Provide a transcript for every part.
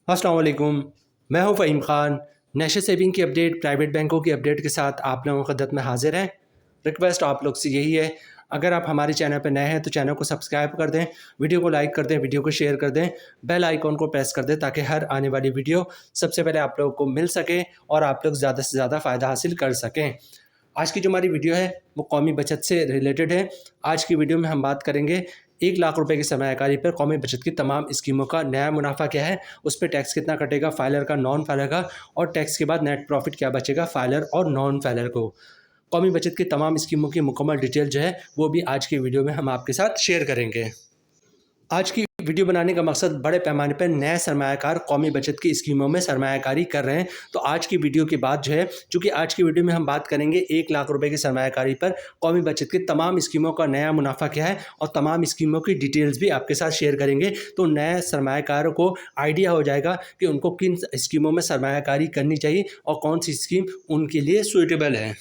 अस्सलाम वालेकुम। मैं हूं फ़हीम ख़ान। नेशनल सेविंग की अपडेट, प्राइवेट बैंकों की अपडेट के साथ आप लोगों की खिदमत में हाज़िर हैं। रिक्वेस्ट आप लोग से यही है, अगर आप हमारे चैनल पर नए हैं तो चैनल को सब्सक्राइब कर दें, वीडियो को लाइक कर दें, वीडियो को शेयर कर दें, बेल आइकॉन को प्रेस कर दें ताकि हर आने वाली वीडियो सबसे पहले आप लोगों को मिल सके और आप लोग ज़्यादा से ज़्यादा फ़ायदा हासिल कर सकें। आज की जो हमारी वीडियो है वो कौमी बचत से रिलेटेड है। आज की वीडियो में हम बात करेंगे 1 लाख रुपए की सरमायाकारी पर कौमी बचत की तमाम स्कीमों का नया मुनाफा क्या है, उस पे टैक्स कितना कटेगा, फाइलर का, नॉन फाइलर का, और टैक्स के बाद नेट प्रॉफिट क्या बचेगा फाइलर और नॉन फाइलर को। कौमी बचत की तमाम स्कीमों की मुकम्मल डिटेल जो है वो भी आज की वीडियो में हम आपके साथ शेयर करेंगे। आज की वीडियो बनाने का मकसद बड़े पैमाने पर नए सरमायाकार कौमी बचत की स्कीमों में सरमायाकारी कर रहे हैं। तो आज की वीडियो के बाद जो है, चूँकि आज की वीडियो में हम बात करेंगे 1 लाख रुपए की सरमायाकारी पर कौमी बचत की तमाम स्कीमों का नया मुनाफा क्या है और तमाम स्कीमों की डिटेल्स भी आपके साथ शेयर करेंगे। तो नए सरमायाकारों को आइडिया हो जाएगा कि उनको किन स्कीमों में सरमायाकारी करनी चाहिए और कौन सी स्कीम उनके लिए सूटेबल है।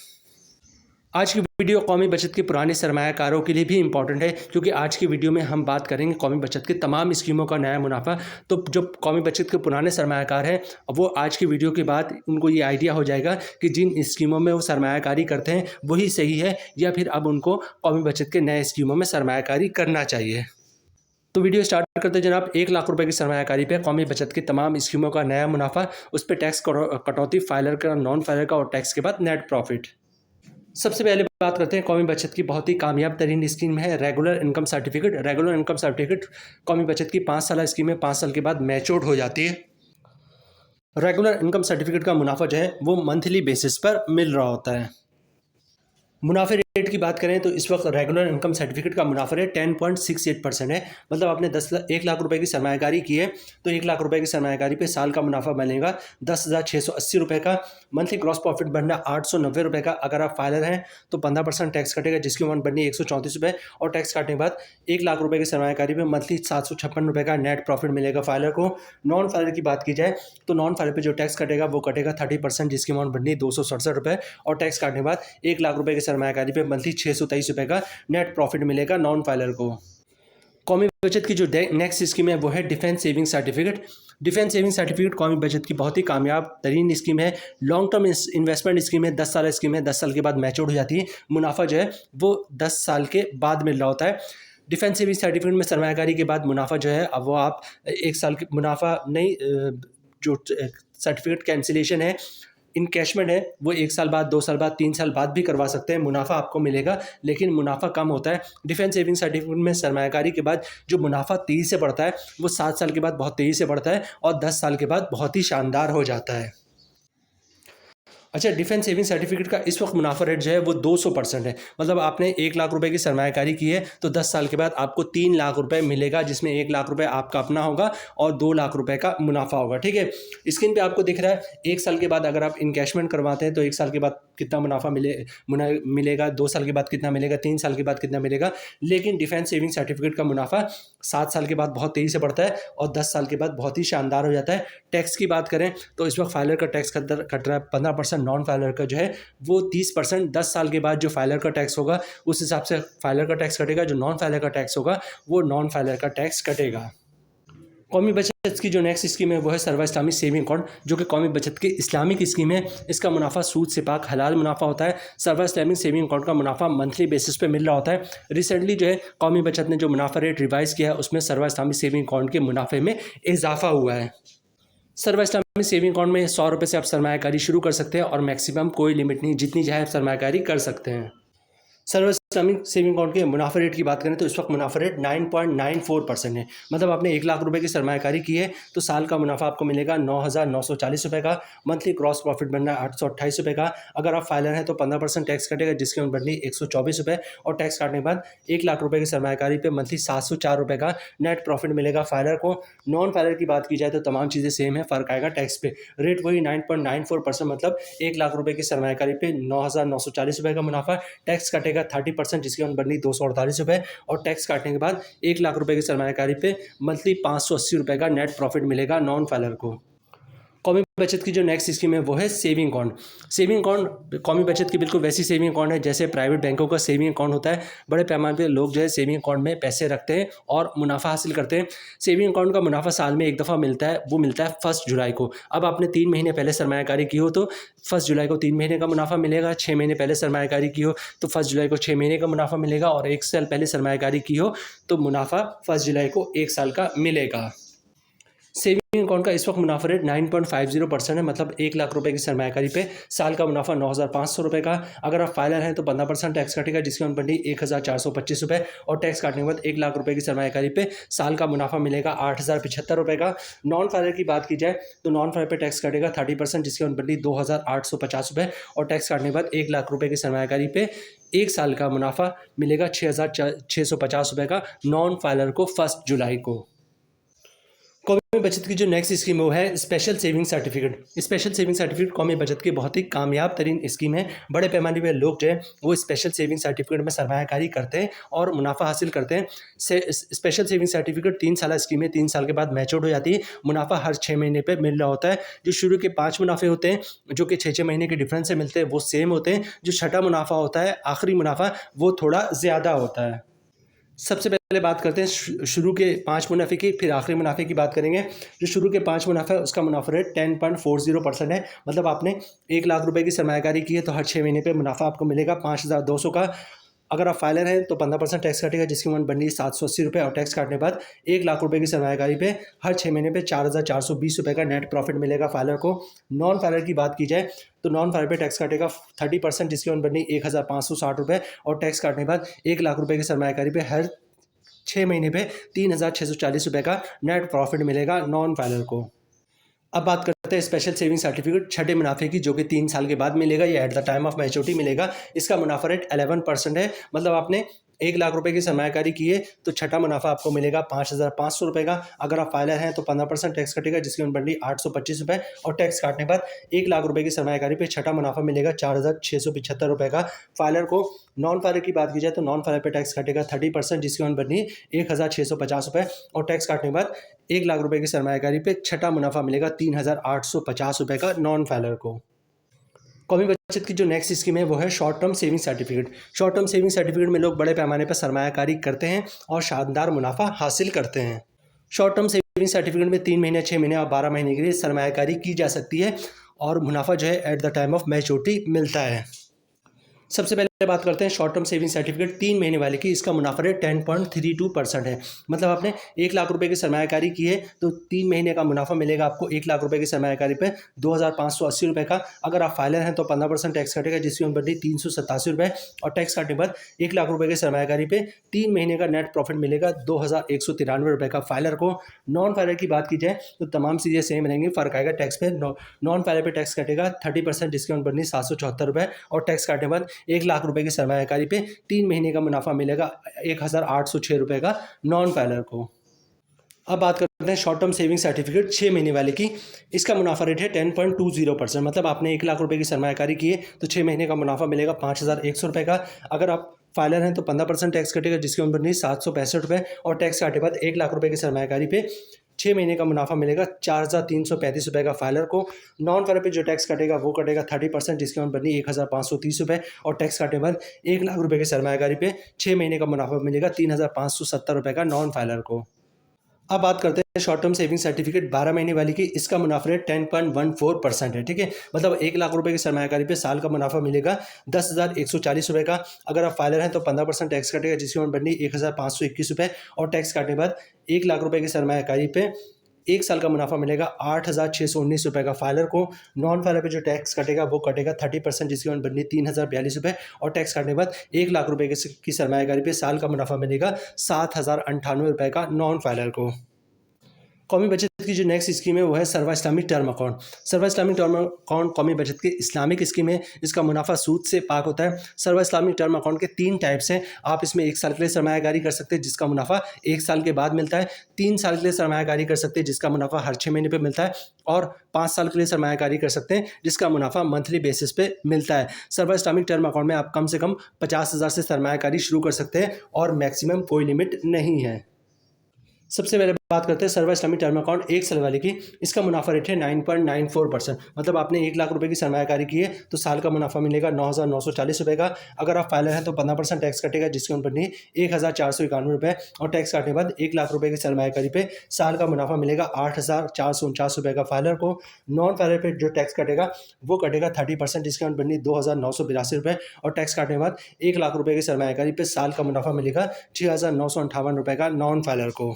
आज की वीडियो कौमी बचत के पुराने सरमायाकारों के लिए भी इम्पॉर्टेंट है, क्योंकि आज की वीडियो में हम बात करेंगे कौमी बचत की तमाम स्कीमों का नया मुनाफा। तो जो कौमी बचत के पुराने सरमायाकार हैं वो आज की वीडियो के बाद उनको ये आइडिया हो जाएगा कि जिन स्कीमों में वो सरमायाकारी करते हैं वही सही है या फिर अब उनको कौमी बचत के नए स्कीमों में सरमायाकारी करना चाहिए। तो वीडियो स्टार्ट करते हैं जनाब। 1 लाख रुपए की सरमायाकारी पे कौमी बचत की तमाम स्कीमों का नया मुनाफा, उस पर टैक्स कटौती, फाइलर का, नॉन फाइलर का और टैक्स के बाद नेट प्रॉफिट। सबसे पहले बात करते हैं कौमी बचत की बहुत ही कामयाब तरीन स्कीम है regular income certificate. Regular income certificate कौमी बचत की 5 साल स्कीम है, 5 साल के बाद मैच्योर्ड हो जाती है। रेगुलर इनकम सर्टिफिकेट का मुनाफा जो है वो मंथली बेसिस पर मिल रहा होता है। मुनाफे रेट की बात करें तो इस वक्त रेगुलर इनकम सर्टिफिकेट का मुनाफा रेट 10.68% है। मतलब आपने 1 लाख रुपए की सरमायाकारी की है तो 1 लाख रुपए की सरमायाकारी पे साल का मुनाफा बनेगा 10,680 रुपये का। मंथली ग्रॉस प्रॉफिट बनना 890 रुपये का। अगर आप फाइलर हैं तो 15% टैक्स कटेगा, जिसकी अमाउंट बननी 134 रुपये, और टैक्स काटने के बाद 1 लाख रुपये की सरमायाकारी पे मंथली 756 रुपये का नेट प्रॉफिट मिलेगा फाइलर को। नॉन फाइलर की बात की जाए तो नॉन फाइलर पे जो टैक्स कटेगा वो कटेगा 30%, जिसकी अमाउंट बननी 267 रुपये, और टैक्स काटने के बाद 1 लाख रुपये की सरमायाकारी पे मंथली 623 रुपये का नेट प्रॉफिट मिलेगा नॉन फाइलर को। कौमी बचत की जो नेक्स्ट स्कीम है वो है defence saving certificate. Defence saving certificate कौमी बचत की बहुत ही कामयाब तरीन स्कीम है। लॉन्ग टर्म इन्वेस्टमेंट स्कीम है, 10 साल स्कीम है, 10 साल के बाद मैच्योर हो जाती है। मुनाफा जो है वो 10 साल के बाद मिल रहा होता है। डिफेंस सेविंग सर्टिफिकेट में सरमायाकारी के बाद मुनाफा जो है अब वो आप 1 साल के मुनाफा नहीं, जो सर्टिफिकेट कैंसिलेशन है, इनकैशमेंट है, वो 1 साल बाद, 2 साल बाद, 3 साल बाद भी करवा सकते हैं। मुनाफा आपको मिलेगा लेकिन मुनाफा कम होता है। डिफेंस सेविंग सर्टिफिकेट में सरमायाकारी के बाद जो मुनाफा तेज़ी से बढ़ता है वो 7 साल के बाद बहुत तेज़ी से बढ़ता है और 10 साल के बाद बहुत ही शानदार हो जाता है। अच्छा, डिफेंस सेविंग सर्टिफिकेट का इस वक्त मुनाफा रेट जो है वो 200% है। मतलब आपने 1 लाख रुपए की सरमायाकारी की है तो 10 साल के बाद आपको 3 लाख रुपए मिलेगा, जिसमें 1 लाख रुपए आपका अपना होगा और 2 लाख रुपए का मुनाफा होगा। ठीक है, स्क्रीन पे आपको दिख रहा है 1 साल के बाद अगर आप इनकैशमेंट करवाते हैं तो 1 साल के बाद कितना मुनाफा मिलेगा, 2 साल के बाद कितना मिलेगा, 3 साल के बाद कितना मिलेगा। लेकिन डिफेंस सेविंग सर्टिफिकेट का मुनाफा 7 साल के बाद बहुत तेज़ी से बढ़ता है और 10 साल के बाद बहुत ही शानदार हो जाता है। टैक्स की बात करें तो इस वक्त फाइलर का टैक्स कट रहा है 15%, नॉन फाइलर का जो है वो 30%। 10 साल के बाद जो फाइलर का टैक्स होगा उस हिसाब से फाइलर का टैक्स कटेगा, जो नॉन फाइलर का टैक्स होगा वो नॉन फाइलर का टैक्स कटेगा। कौमी बचत की जो नेक्स्ट स्कीम है वो है सर्वा इस्लामी सेविंग अकाउंट, जो कि कौमी बचत की इस्लामिक स्कीम है। इसका मुनाफा सूद से पाक हलाल मुनाफा होता है। सर्वा इस्लामी सेविंग अकाउंट का मुनाफा मंथली बेसिस पे मिल रहा होता है। रिसेंटली जो है कौमी बचत ने जो मुनाफा रेट रिवाइज़ किया है उसमें सर्वा इस्लामी सेविंग अकाउंट के मुनाफे में इजाफा हुआ है। सर्वा इस्लामी सेविंग अकाउंट में 100 रुपये से आप सरमायाकारी शुरू कर सकते हैं और मैक्सिमम कोई लिमिट नहीं, जितनी चाहे आप सरमायाकारी कर सकते हैं। सर्वा इस्लामिक सेविंग अकाउंट के मुनाफा रेट की बात करें तो इस वक्त मुनाफा रेट 9.94% है। मतलब आपने 1 लाख रुपए की सरमायाकारी की है तो साल का मुनाफा आपको मिलेगा 9,940 रुपये का। मंथली क्रॉस प्रॉफिट बनना 828 रुपये का। अगर आप फाइलर हैं तो 15% टैक्स कटेगा, जिसकी अमाउंट बननी 124 रुपये, और टैक्स काटने के बाद 1 लाख रुपये की सरमायाकारी पे मंथली 704 रुपये का नेट प्रॉफिट मिलेगा फाइलर को। नॉन फाइलर की बात की जाए तो तमाम चीज़ें सेम है, फ़र्क आएगा टैक्स पे। रेट वही 9.94%, मतलब 1 लाख रुपये की सरमायाकारी पे 9,940 रुपये का मुनाफा। टैक्स कटेगा 30%, जिसकी अमाउंट बननी 248 रुपये, और टैक्स काटने के बाद 1 लाख रुपए की सरमायाकारी पे मंथली 580 रुपये का नेट प्रॉफिट मिलेगा नॉन फाइलर को। कौमी बचत की जो नेक्स्ट स्कीम है वो है सेविंग अकाउंट। सेविंग अकाउंट कौमी बचत की बिल्कुल वैसी सेविंग अकाउंट है जैसे प्राइवेट बैंकों का सेविंग अकाउंट होता है। बड़े पैमाने पे लोग जो है सेविंग अकाउंट में पैसे रखते हैं और मुनाफा हासिल करते हैं। सेविंग अकाउंट का मुनाफा साल में एक दफ़ा मिलता है, वो मिलता है 1 जुलाई को। अब आपने 3 महीने पहले सरमायाकारी की हो तो 1 जुलाई को 3 महीने का मुनाफा मिलेगा। 6 महीने पहले सरमायाकारी की हो तो 1 जुलाई को 6 महीने का मुनाफा मिलेगा। और 1 साल पहले सरमायाकारी की हो तो मुनाफा 1 जुलाई को 1 साल का मिलेगा। सेविंग अकाउंट का इस वक्त मुनाफा रेट 9.50% है, मतलब 1 लाख रुपए की सरमायाकारी पे साल का मुनाफा 9,500 रुपये का। अगर आप फाइलर हैं तो 15% टैक्स कटेगा, जिसकी ऑन बनती 1,425 रुपये। और टैक्स काटने के बाद 1 लाख रुपए की सरमायाकारी पे साल का मुनाफा मिलेगा 8,075 रुपये का। नॉन फाइलर की बात की जाए तो नॉन फाइलर पे टैक्स कटेगा 30%, जिसकी ऑन बनती 2,850 रुपये। और टैक्स काटने के बाद 1 लाख रुपये की सरमायाकारी पे 1 साल का मुनाफा मिलेगा 6,650 रुपये का नॉन फाइलर को 1 जुलाई को। कौमी बचत की जो नेक्स्ट स्कीम है वो है special saving certificate. Special saving certificate कौमी बचत की बहुत ही कामयाब तरीन स्कीम है। बड़े पैमाने पर लोग जो है वो स्पेशल सेविंग सर्टिफिकेट में सरमायाकारी करते हैं और मुनाफा हासिल करते हैं। स्पेशल सेविंग सर्टिफिकेट 3 साल स्कीम है, 3 साल के बाद मैच्योर हो जाती है। मुनाफा हर 6 महीने पर मिल रहा होता है। जो शुरू के 5 मुनाफे होते हैं जो कि 6-6 महीने के डिफरेंस से मिलते हैं वो सेम होते हैं। जो छठा मुनाफा होता है, आखिरी मुनाफा, वो थोड़ा ज़्यादा होता है। सबसे पहले बात करते हैं शुरू के 5 मुनाफे की, फिर आखिरी मुनाफे की बात करेंगे। जो शुरू के 5 मुनाफा है उसका मुनाफा रेट 10.40% है। मतलब आपने 1 लाख रुपए की सरमायाकारी की है तो हर 6 महीने पे मुनाफा आपको मिलेगा 5,200 का। अगर आप फाइलर हैं तो 15% टैक्स कटेगा, जिसकी अमाउंट बन रही है 780 रुपये। और टैक्स काटने के बाद 1 लाख रुपए की सरमायाकारी पे हर 6 महीने पे 4,420 रुपये का नेट प्रॉफिट मिलेगा फाइलर को। नॉन फाइलर की बात की जाए तो नॉन फाइलर पे टैक्स काटेगा 30%, जिसकी अमाउंट बन रही 1,560 रुपये। और टैक्स काटने के बाद 1 लाख रुपए की सरमायाकारी पे हर 6 महीने पे 3,640 रुपये का नेट प्रॉफिट मिलेगा नॉन फाइलर को। अब बात करते हैं स्पेशल सेविंग सर्टिफिकेट छठे मुनाफे की, जो कि 3 साल के बाद मिलेगा या at the time of maturity मिलेगा। इसका मुनाफा रेट 11% है। मतलब आपने 1 लाख रुपए की सरमायाकारी की है तो छठा मुनाफा आपको मिलेगा 5,500 रुपये का। अगर आप फाइलर हैं तो 15% टैक्स कटेगा, जिसकी अमाउंट बन रही 825 रुपये। और टैक्स काटने के बाद 1 लाख रुपए की सरमायाकारी पे छठा मुनाफा मिलेगा 4,675 रुपये का फाइलर को। नॉन फाइलर की बात की जाए तो नॉन फाइलर पे टैक्स कटेगा 30%, जिसकी अमाउंट बन रही 1,650 रुपये। और टैक्स काटने के बाद 1 लाख रुपए की सरमायाकारी पे छठा मुनाफा मिलेगा 3,850 रुपये का नॉन फाइलर को। कौमी बचत की जो नेक्स्ट स्कीम है वो है short term saving certificate. Short term saving certificate में लोग बड़े पैमाने पर सरमायाकारी करते हैं और शानदार मुनाफा हासिल करते हैं। शॉर्ट टर्म सेविंग सर्टिफिकेट में 3 महीने, 6 महीने और 12 महीने के लिए सरमायाकारी की जा सकती है और मुनाफा जो है at the time of maturity मिलता है। सबसे पहले बात करते हैं शॉर्ट टर्म सेविंग सर्टिफिकेट 3 महीने वाले की। इसका मुनाफा रेट 10.32% है। मतलब आपने 1 लाख रुपए की सरमायाकारी की है तो 3 महीने का मुनाफा मिलेगा आपको 1 लाख रुपए की सरमायाकारी पे 2,580 रुपये का। अगर आप फाइलर हैं तो 15% टैक्स कटेगा, जिसकी उम्र बढ़ी 387 रुपये। और टैक्स काटने के बाद 1 लाख रुपए की सरमायाकारी पे 3 महीने का नेट प्रॉफिट मिलेगा 2,193 रुपये का फाइलर को। नॉन फाइलर की बात की जाए तो तमाम चीज़ें सेम रहेंगी, फ़र्क आएगा टैक्स पे। नॉन फाइलर पे टैक्स कटेगा 30%, जिसकी उम्र बढ़ी 774 रुपये। और टैक्स काटने के बाद 1 लाख रुपए की सरमायाकारी पे 3 महीने का मुनाफा मिलेगा 1,806 रुपये का नॉन फाइलर को। अब बात करते हैं शॉर्ट टर्म सेविंग सर्टिफिकेट 6 महीने वाले की। इसका मुनाफा रेट है 10.20%। मतलब आपने 1 लाख रुपए की सरमायाकारी की है तो 6 महीने का मुनाफा मिलेगा 5,100 रुपये का। अगर आप फाइलर हैं तो 15% टैक्स कटेगा, जिसकी उम्र नहीं 765 रुपये। और टैक्स काटे बाद 1 लाख रुपए की सरमायाकारी पे 6 महीने का मुनाफा मिलेगा 4,335 रुपये का फाइलर को। नॉन फाइलर पे जो टैक्स कटेगा वो कटेगा 30%, जिसकी अमाउंट बनी 1,530 रुपये। और टैक्स काटने के बाद 1 लाख रुपए की सरमायाकारी पे 6 महीने का मुनाफा मिलेगा 3,570 रुपये का नॉन फाइलर को। अब बात करते हैं शॉर्ट टर्म सेविंग सर्टिफिकेट 12 महीने वाली की। इसका मुनाफा रेट 10.14% है। ठीक है, मतलब 1 लाख रुपए की सरमायाकारी पे साल का मुनाफा मिलेगा 10,140 रुपये का। अगर आप फाइलर हैं तो 15% टैक्स कटेगा, जिसकी अमाउंट बननी 1,521 रुपये। और टैक्स काटने के बाद 1 लाख रुपए की सरमायाकारी पे 1 साल का मुनाफा मिलेगा 8,619 रुपये का फाइलर को। नॉन फाइलर पे जो टैक्स कटेगा वो कटेगा 30%, जिसकी अमाउंट बननी 3,042 रुपये। और टैक्स काटने के बाद 1 लाख रुपए की सरमायाकारी पे साल का मुनाफा मिलेगा 7,098 रुपये का नॉन फाइलर को। कौमी बचत की जो नेक्स्ट स्कीम है वो है सर्वा इस्लामिक टर्म अकाउंट। सर्वा इस्लामिक टर्म अकाउंट कौमी बचत की इस्लामिक स्कीम है। इसका मुनाफा सूद से पाक होता है। सर्वा इस्लामिक टर्म अकाउंट के 3 टाइप्स हैं। आप इसमें 1 साल के लिए सरमायाकारी कर सकते हैं, जिसका मुनाफा 1 साल के बाद मिलता है। 3 साल के लिए सरमायाकारी कर सकते हैं, जिसका मुनाफा हर 6 महीने पर मिलता है। और 5 साल के लिए सरमायाकारी कर सकते हैं, जिसका मुनाफा मंथली बेसिस पे मिलता है। सर्वा इस्लामिक टर्म अकाउंट में आप कम से कम 50,000 से सरमायाकारी शुरू कर सकते हैं और मैक्सिमम कोई लिमिट नहीं है। सबसे पहले बात करते हैं सर्वा इस्लामी टर्म अकाउंट 1 साल वाले की। इसका मुनाफा रेट है 9.94%। मतलब आपने 1 लाख रुपए की सरमायाकारी की है तो साल का मुनाफा मिलेगा 9,940 रुपये का। अगर आप फाइलर हैं तो 15% टैक्स कटेगा, जिसके ऊपर नहीं 1,491 रुपये, और टैक्स काटने के बाद 1 लाख रुपए की सरमायाकारी पे साल का मुनाफा मिलेगा 8,449 रुपये का फाइलर को। नॉन फाइलर पे जो टैक्स कटेगा वो कटेगा 30%, जिसके ऊपर नहीं 2,982 रुपये, और टैक्स काटने के बाद 1 लाख रुपए की सरमायाकारी पे साल का मुनाफा मिलेगा 6,958 रुपये का नॉन फाइलर को।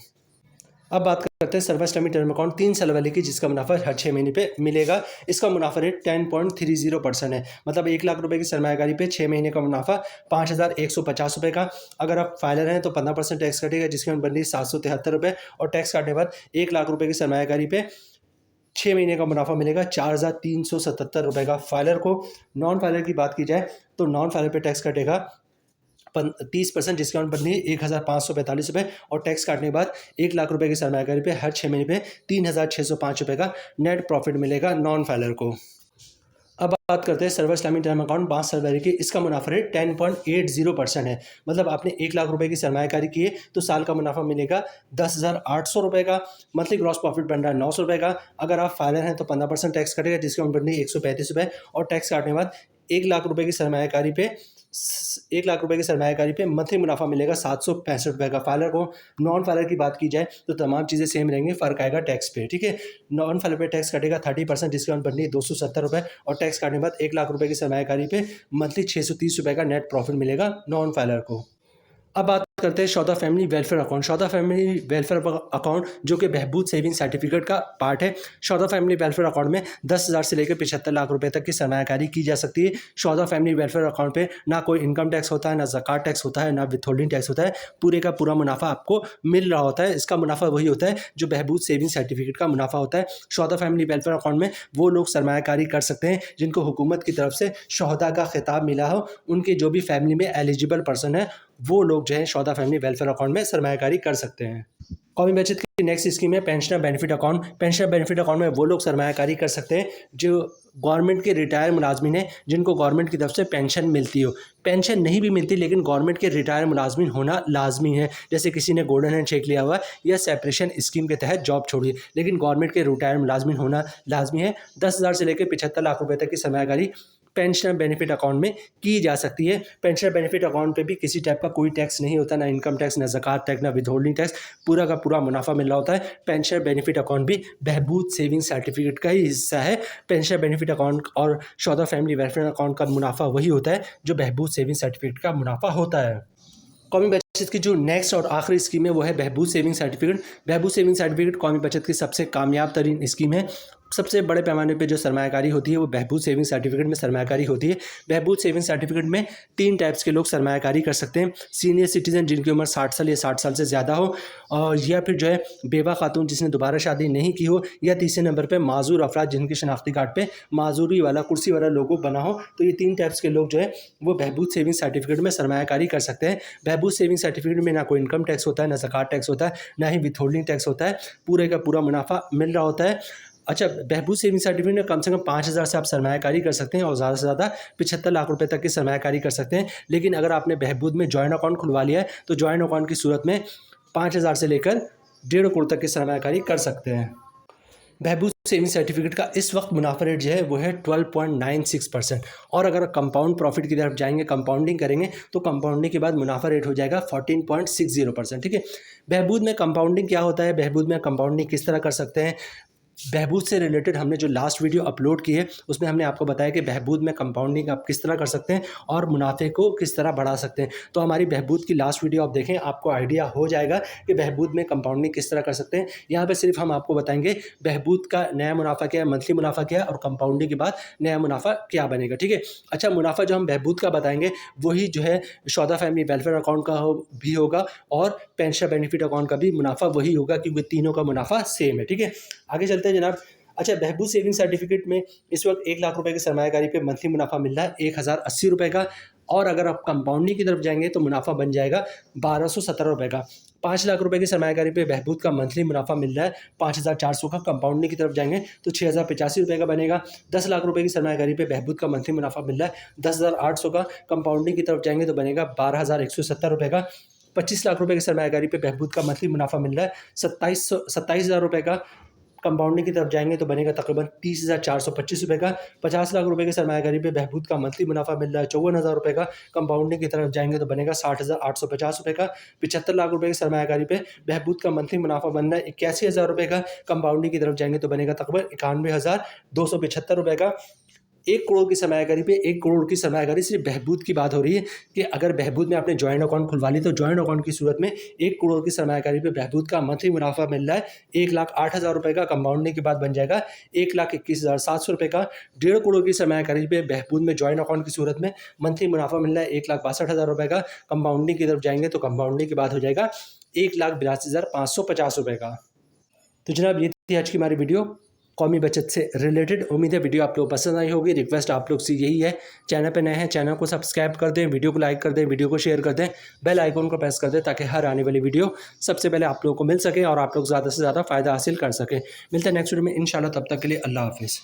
अब बात करते हैं सर्वा इस्लामी टर्म अकाउंट 3 साल वाले की, जिसका मुनाफा हर 6 महीने पे मिलेगा। इसका मुनाफा रेट 10.30% है। मतलब 1 लाख रुपए की सरमायाकारी पे 6 महीने का मुनाफा 5,150 रुपये का। अगर आप फाइलर हैं तो 15% टैक्स कटेगा, जिसके ऊपर बनी 773 रुपये, और टैक्स काटने के बाद 1 लाख रुपए की सरमायाकारी पे 6 महीने का मुनाफा मिलेगा 4,377 रुपये का फाइलर को। नॉन फाइलर की बात की जाए तो नॉन फाइलर पे टैक्स कटेगा 30%, डिस्काउंट बननी 1,545 रुपये, और टैक्स काटने के बाद 1 लाख रुपए की सरमायाकारी पे हर 6 महीने पे 3,605 रुपये का नेट प्रॉफिट मिलेगा नॉन फाइलर को। अब बात करते हैं सर्वा इस्लामी टर्म अकाउंट 5 साल वाले की। इसका मुनाफा रेट 10.80% है। मतलब आपने 1 लाख रुपए की सरमायाकारी की है तो साल का मुनाफा मिलेगा 10,800 रुपये का। मंथली ग्रॉस प्रॉफिट बन रहा है 900 रुपये का। अगर आप फाइलर हैं तो 15% टैक्स कटेगा, जिसके ऊपर नहीं 135 रुपये, और टैक्स काटने के बाद 1 लाख रुपए की सरमायाकारी पे 1 लाख रुपए की सरमायाकारी पे मंथली मुनाफा मिलेगा 765 रुपये का फाइलर को। नॉन फाइलर की बात की जाए तो तमाम चीज़ें सेम रहेंगी, फ़र्क आएगा टैक्स पे, ठीक है। नॉन फाइलर पे टैक्स कटेगा 30%, डिस्काउंट बननी 270 रुपये, और टैक्स काटने के बाद 1 लाख रुपए की सरमायाकारी पे मंथली 630 रुपये का नेट प्रॉफिट मिलेगा नॉन फाइलर को। अब बात करते हैं शौदा फैमिली वेलफेयर अकाउंट। शौदा फैमिली वेलफेयर अकाउंट जो कि बहबूद सेविंग सर्टिफिकेट का पार्ट है। शौदा फैमिली वेलफेयर अकाउंट में 10,000 से लेकर 75 लाख रुपए तक की सरमायाकारी की जा सकती है। शौदा फैमिली वेलफेयर अकाउंट पे ना कोई इनकम टैक्स होता है, ना ज़कात टैक्स होता है, ना विथहोल्डिंग टैक्स होता है। पूरे का पूरा मुनाफा आपको मिल रहा होता है। इसका मुनाफा वही होता है जो बहबूद सेविंग सर्टिफिकेट का मुनाफा होता है। शौदा फैमिली वेलफेयर अकाउंट में वो लोग सरमायाकारी कर सकते हैं जिनको हुकूमत की तरफ से शोहदा का खिताब मिला हो। उनके जो भी फैमिली में एलिजिबल पर्सन है वो लोग जो है शौदा फैमिली वेलफेयर अकाउंट में सरमायाकारी कर सकते हैं। कौमी बचत की नेक्स्ट स्कीम है pensioner benefit account. Pensioner benefit account में वो लोग सरमायाकारी कर सकते हैं जो गवर्नमेंट के रिटायर मुलाजमीन हैं, जिनको गवर्नमेंट की तरफ से पेंशन मिलती हो। पेंशन नहीं भी मिलती लेकिन गवर्नमेंट के रिटायर मुलाजमीन होना लाजमी है। जैसे किसी ने गोल्डन हैंड चेक लिया हुआ या सेपरेशन स्कीम के तहत जॉब छोड़ी, लेकिन गवर्नमेंट के रिटायर मुलाजमीन होना लाजमी है। 10,000 से लेकर 75 लाख रुपये तक की सरमायाकारी पेंशनर बेनिफिट अकाउंट में की जा सकती है। पेंशनर बेनिफिट अकाउंट पे भी किसी टाइप का कोई टैक्स नहीं होता, ना इनकम टैक्स, ना ज़कात टैक्स, ना विथहोल्डिंग टैक्स। पूरा का पूरा मुनाफा मिल रहा होता है। पेंशनर बेनिफिट अकाउंट भी बहबूद सेविंग सर्टिफिकेट का ही हिस्सा है। पेंशनर बेनिफिट अकाउंट और शौदा फैमिली वेलफेयर अकाउंट का मुनाफा वही होता है जो बहबूद सेविंग सर्टिफिकेट का मुनाफा होता है। कौमी बचत की जो नेक्स्ट और आखिरी स्कीम है वो है बहबूद सेविंग सर्टिफिकेट। बहबूद सेविंग सर्टिफिकेट कौमी बचत की सबसे कामयाब तरीन स्कीम है। सबसे बड़े पैमाने पे जो सरमायाकारी होती है वो बहबूद सेविंग सर्टिफिकेट में सरमायाकारी होती है। बहबूद सेविंग सर्टिफिकेट में 3 टाइप्स के लोग सरमायाकारी कर सकते हैं। सीनियर सिटीज़न जिनकी उम्र 60 साल या 60 साल से ज़्यादा हो, और या फिर जो है बेवा खातून जिसने दोबारा शादी नहीं की हो, या तीसरे नंबर पे माजूर अफराद जिनकी शनाख्ती कार्ड पे माजूरी वाला कुर्सी वाला लोगो बना हो। तो ये 3 टाइप्स के लोग जो है वो बहबूद सेविंग सर्टिफिकेट में सरमायाकारी कर सकते हैं। बहबूद सेविंग सर्टिफिकेट में ना कोई इनकम टैक्स होता है, ना ज़कात टैक्स होता है, ना ही विथहोल्डिंग टैक्स होता है। पूरे का पूरा मुनाफा मिल रहा होता है। अच्छा, बहबूद सेविंग सर्टिफिकेट में कम से कम 5,000 से आप सरमायाकारी कर सकते हैं और ज़्यादा से ज़्यादा 75 लाख रुपए तक की सरमायाकारी कर सकते हैं। लेकिन अगर आपने बहबूद में जॉइंट अकाउंट खुलवा लिया है तो जॉइंट अकाउंट की सूरत में 5,000 से लेकर 1.5 करोड़ तक की सरमायाकारी कर सकते हैं। बहबूद सेविंग सर्टिफिकेट का इस वक्त मुनाफा रेट जो है वो है 12.96%। और अगर कंपाउंड प्रॉफिट की तरफ जाएंगे, कंपाउंडिंग करेंगे, तो कंपाउंडिंग के बाद मुनाफा रेट हो जाएगा 14.60%। ठीक है। बहबूद में कंपाउंडिंग क्या होता है, बहबूद में कंपाउंडिंग किस तरह कर सकते हैं, बहबूद से रिलेटेड हमने जो लास्ट वीडियो अपलोड की है उसमें हमने आपको बताया कि बहबूद में कंपाउंडिंग आप किस तरह कर सकते हैं और मुनाफे को किस तरह बढ़ा सकते हैं। तो हमारी बहबूद की लास्ट वीडियो आप देखें, आपको आइडिया हो जाएगा कि बहबूद में कंपाउंडिंग किस तरह कर सकते हैं। यहाँ पे सिर्फ हम आपको बताएंगे बहबूद का नया मुनाफा क्या है, मंथली मुनाफा क्या है, और कंपाउंडिंग के बाद नया मुनाफा क्या बनेगा। ठीक है। अच्छा, मुनाफा जो हम बहबूद का बताएंगे वही जो है शौदा फैमिली वेलफेयर अकाउंट का भी होगा और पेंशन बेनिफिट अकाउंट का भी मुनाफा वही होगा, क्योंकि तीनों का मुनाफा सेम है। ठीक है। आगे चलते हैं जनाब। अच्छा, बहबूद सेविंग सर्टिफिकेट में इस वक्त 1 लाख रुपए की सरमायाकारी पे मंथली मुनाफा मिल रहा है 1,080 रुपये का, और अगर आप कंपाउंडिंग की तरफ जाएंगे तो मुनाफा बन जाएगा 1,217 रुपये का। 5 लाख रुपए की सरमायाकारी पे बहबूद का मंथली मुनाफा मिल रहा है 5,400 का। कंपाउंडिंग की तरफ जाएंगे तो 6,085 रुपये का बनेगा। 10 लाख रुपए की सरमायाकारी पे बहबूद का मंथली मुनाफा मिल रहा है 10,800 का। कंपाउंडिंग की तरफ जाएंगे तो बनेगा 12,170 रुपये का। 25 लाख रुपए की सरमायाकारी पे बहबूद का मंथली मुनाफा मिल रहा है 27,000 रुपए का। कंपाउंडिंग की तरफ जाएंगे तो बनेगा तकरीबन 30,425 रुपये का। 50 लाख रुपए की सरमायाकारी पे बहबूद का मंथली मुनाफा मिल रहा है 54,000 रुपये का। कंपाउंडिंग की तरफ जाएंगे तो बनेगा 60,850 रुपये का। 75 लाख रुपए की सरमायाकारी पे बहबूद का मंथली मुनाफा बन रहा है 81,000 रुपये का। कंपाउंडिंग की तरफ जाएंगे तो बनेगा तकरीबन 91,275 रुपये का। 1 करोड़ की सरमायाकारी पे 1 करोड़ की सरमायाकारी सिर्फ बहबूद की बात हो रही है कि अगर बहबूद में आपने जॉइंट अकाउंट खुलवा ली तो जॉइंट अकाउंट की सूरत में 1 करोड़ की सरमायाकारी पे बहबूद का मंथली मुनाफा मिल रहा है 1,08,000 रुपये का। कंपाउंडिंग के बाद बन जाएगा 1,21,700 रुपये का। 1.5 करोड़ की सरमायाकारी पे बहबूद में जॉइंट अकाउंट की सूरत में मंथली मुनाफा मिल रहा है 1,62,000 रुपये का। कंपाउंडिंग की तरफ जाएंगे तो कंपाउंडिंग के बाद हो जाएगा 1,82,550 रुपये का। तो जनाब ये थी आज की हमारी वीडियो कौमी बचत से रिलेटेड। उम्मीद है वीडियो आप लोग पसंद आई होगी। रिक्वेस्ट आप लोग से यही है, चैनल पे नए हैं चैनल को सब्सक्राइब कर दें, वीडियो को लाइक कर दें, वीडियो को शेयर कर दें, बेल आइकन को प्रेस कर दें ताकि हर आने वाली वीडियो सबसे पहले आप लोगों को मिल सके और आप लोग ज़्यादा से ज़्यादा फ़ायदा हासिल कर सकें। मिलते हैं नेक्स्ट वीडियो में इंशाल्लाह। तब तक के लिए अल्लाह हाफिज़।